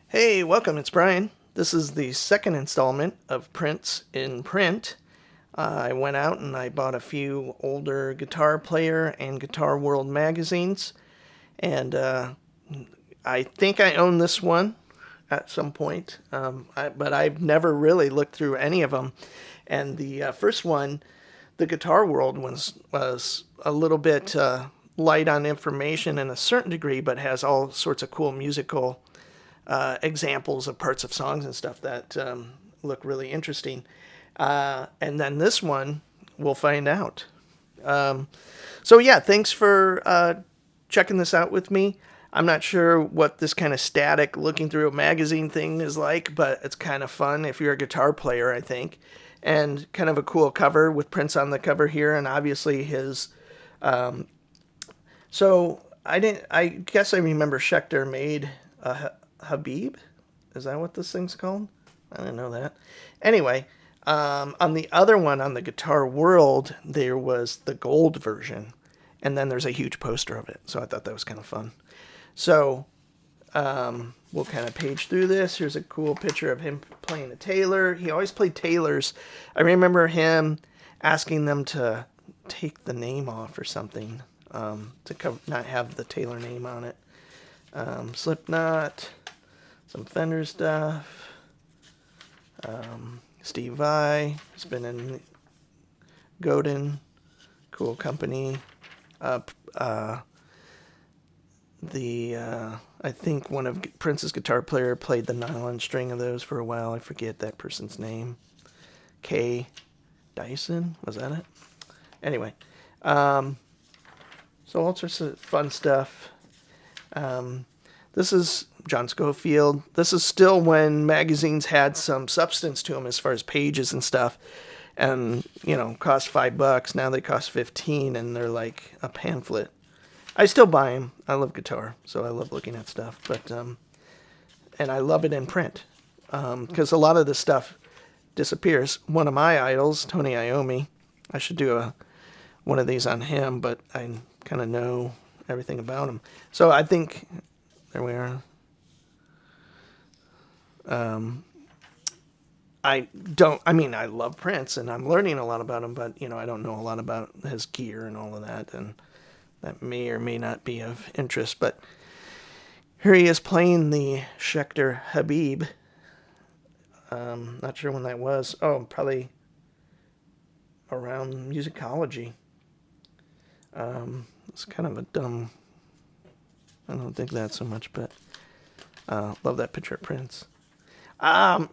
Hey, welcome. It's Brian. This is the second installment of Prince in Print. I went out and I bought a few older Guitar Player and Guitar World magazines, and I think I own this one at some point, but I've never really looked through any of them. And the first one, the Guitar World, was a little bit light on information in a certain degree, but has all sorts of cool musical examples of parts of songs and stuff that look really interesting. And then this one, we'll find out. So yeah, thanks for checking this out with me. I'm not sure what this kind of static looking through a magazine thing is like, but it's kind of fun if you're a guitar player, I think. And kind of a cool cover with Prince on the cover here, and obviously his. So I didn't. I guess I remember Schecter made a Habib. Is that what this thing's called? I didn't know that. Anyway, on the other one, on the Guitar World, there was the gold version, and then there's a huge poster of it. So I thought that was kind of fun. So we'll kind of page through this. Here's a cool picture of him playing a Taylor. He always played Taylors. I remember him asking them to take the name off or something, not have the Taylor name on it. Slipknot, some Fender stuff. Steve Vai has been in Godin, cool company. I think one of Prince's guitar player played the nylon string of those for a while. I forget that person's name. Kay Dyson, was that it? Anyway, so all sorts of fun stuff. This is John Scofield. This is still when magazines had some substance to them as far as pages and stuff, and cost $5. Now they cost 15, and they're like a pamphlet. I still buy them. I love guitar, so I love looking at stuff. But and I love it in print because a lot of this stuff disappears. One of my idols, Tony Iommi. I should do one of these on him, but I kind of know everything about him. So I think there we are. I love Prince, and I'm learning a lot about him, but I don't know a lot about his gear and all of that, and that may or may not be of interest. But here he is playing the Schecter Habib. Not sure when that was. Oh, probably around musicology. It's kind of a dumb. I don't think that so much, but love that picture of Prince. I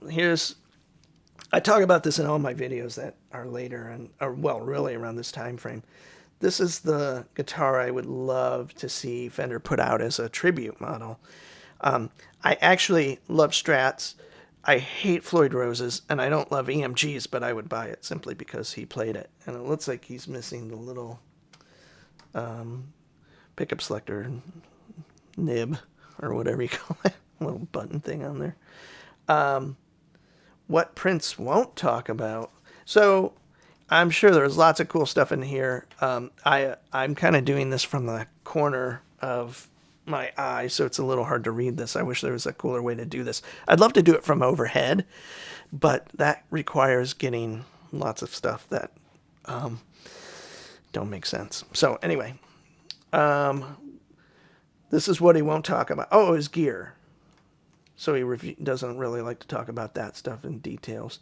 talk about this in all my videos that are later, really around this time frame. This is the guitar I would love to see Fender put out as a tribute model. I actually love Strats. I hate Floyd Roses, and I don't love EMGs, but I would buy it simply because he played it. And it looks like he's missing the little pickup selector nib, or whatever you call it, little button thing on there. What Prince won't talk about. So I'm sure there's lots of cool stuff in here. I'm kind of doing this from the corner of my eye, so it's a little hard to read this. I wish there was a cooler way to do this. I'd love to do it from overhead, but that requires getting lots of stuff that don't make sense. So anyway, this is what he won't talk about. Oh, his gear. So he doesn't really like to talk about that stuff in details.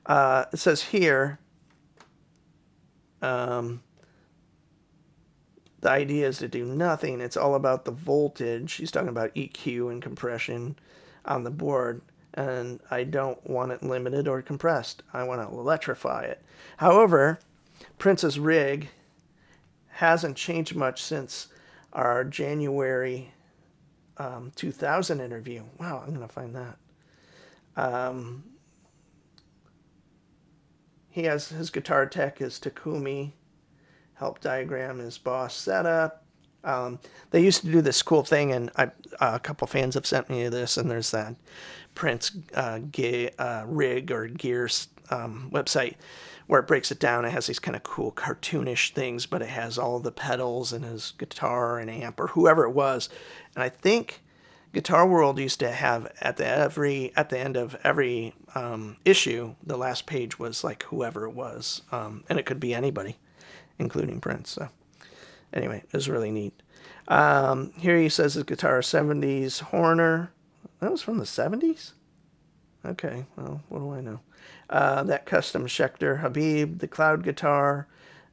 It says here, the idea is to do nothing. It's all about the voltage. He's talking about EQ and compression on the board. And I don't want it limited or compressed. I want to electrify it. However, Prince's rig hasn't changed much since our January 2000 interview. Wow, I'm going to find that. He has his guitar tech is Takumi. Help diagram his Boss setup. They used to do this cool thing, and a couple fans have sent me this, and there's that Prince rig or gear website where it breaks it down. It has these kind of cool cartoonish things, but it has all the pedals and his guitar and amp or whoever it was. And I think Guitar World used to have at the end of every issue, the last page was like whoever it was, and it could be anybody, including Prince. So anyway, it was really neat. Here he says his guitar 70s Horner. That was from the 70s? Okay, well, what do I know? That custom Schecter Habib, the Cloud guitar,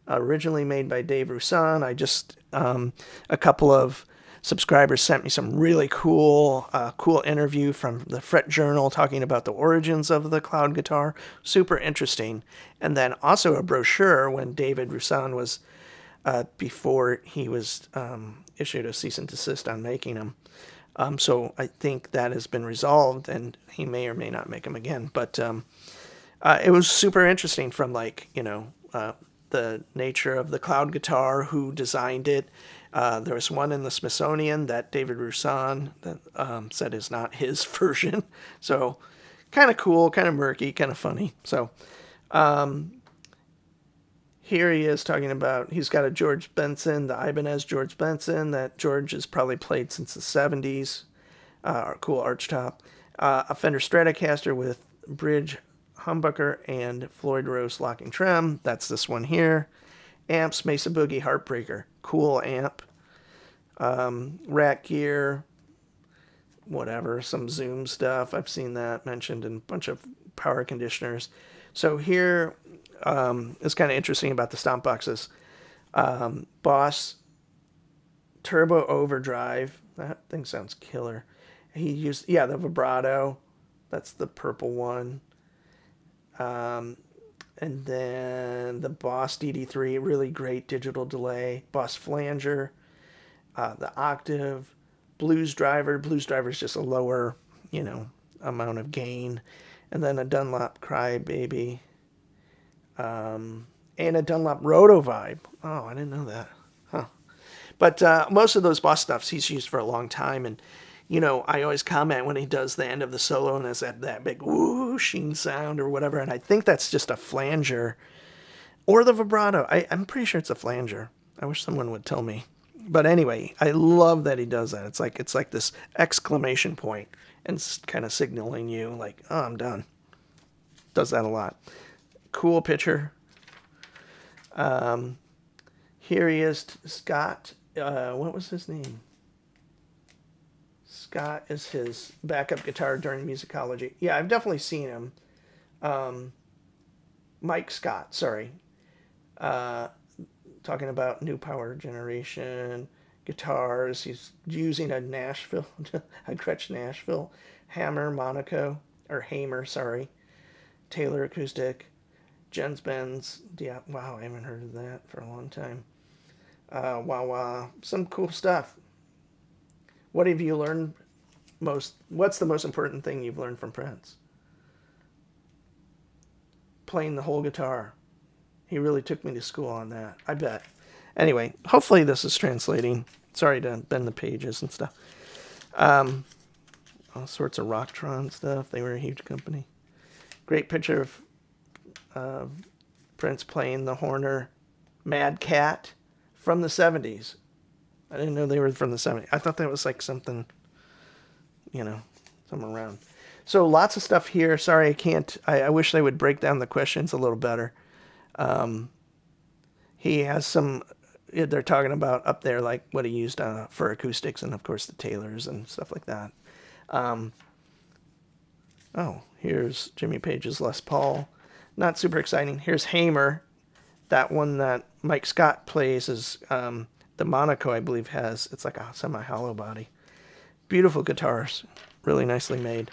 originally made by Dave Roussan. I just, a couple of subscribers sent me some really cool interview from the Fret Journal talking about the origins of the Cloud guitar. Super interesting. And then also a brochure when David Roussan was, before he was issued a cease and desist on making them. So I think that has been resolved, and he may or may not make them again. But it was super interesting from, like, the nature of the Cloud guitar, who designed it. There was one in the Smithsonian that David Roussan said is not his version. So kind of cool, kind of murky, kind of funny. So here he is talking about, he's got a George Benson, the Ibanez George Benson that George has probably played since the 70s. Cool archtop. A Fender Stratocaster with bridge humbucker and Floyd Rose locking trem. That's this one here. Amps, Mesa Boogie Heartbreaker. Cool amp. Rack gear. Whatever. Some Zoom stuff. I've seen that mentioned in a bunch of power conditioners. So here is kind of interesting about the stomp boxes. Boss Turbo Overdrive. That thing sounds killer. He used, the vibrato. That's the purple one. And then the Boss DD3, really great digital delay. Boss Flanger. The Octave. Blues Driver. Blues Driver is just a lower, amount of gain. And then a Dunlop Crybaby. And a Dunlop Roto Vibe. Oh, I didn't know that. Huh. But most of those Boss stuffs he's used for a long time. And, I always comment when he does the end of the solo and there's that big whooshing sound or whatever. And I think that's just a flanger or the vibrato. I'm pretty sure it's a flanger. I wish someone would tell me. But anyway, I love that he does that. It's like this exclamation point and it's kind of signaling you like, oh, I'm done. Does that a lot. Cool picture. Here he is, Scott. What was his name? Scott is his backup guitar during musicology. Yeah, I've definitely seen him. Mike Scott, sorry. Talking about new power generation guitars. He's using a Nashville, a Gretsch Nashville Hammer Monaco, or Hamer, sorry. Taylor acoustic. Jens Benz. Yeah, wow, I haven't heard of that for a long time. Wow, some cool stuff. What have you learned most? What's the most important thing you've learned from Prince? Playing the whole guitar. He really took me to school on that, I bet. Anyway, hopefully this is translating. Sorry to bend the pages and stuff. All sorts of Rocktron stuff. They were a huge company. Great picture of Prince playing the Horner Mad Cat from the 70s. I didn't know they were from the 70s. I thought that was like something, somewhere around. So lots of stuff here. Sorry, I can't. I wish they would break down the questions a little better. He has some, they're talking about up there, like what he used for acoustics and, of course, the Taylors and stuff like that. Here's Jimmy Page's Les Paul. Not super exciting. Here's Hamer. That one that Mike Scott plays is the Monaco, I believe, it's like a semi-hollow body. Beautiful guitars. Really nicely made.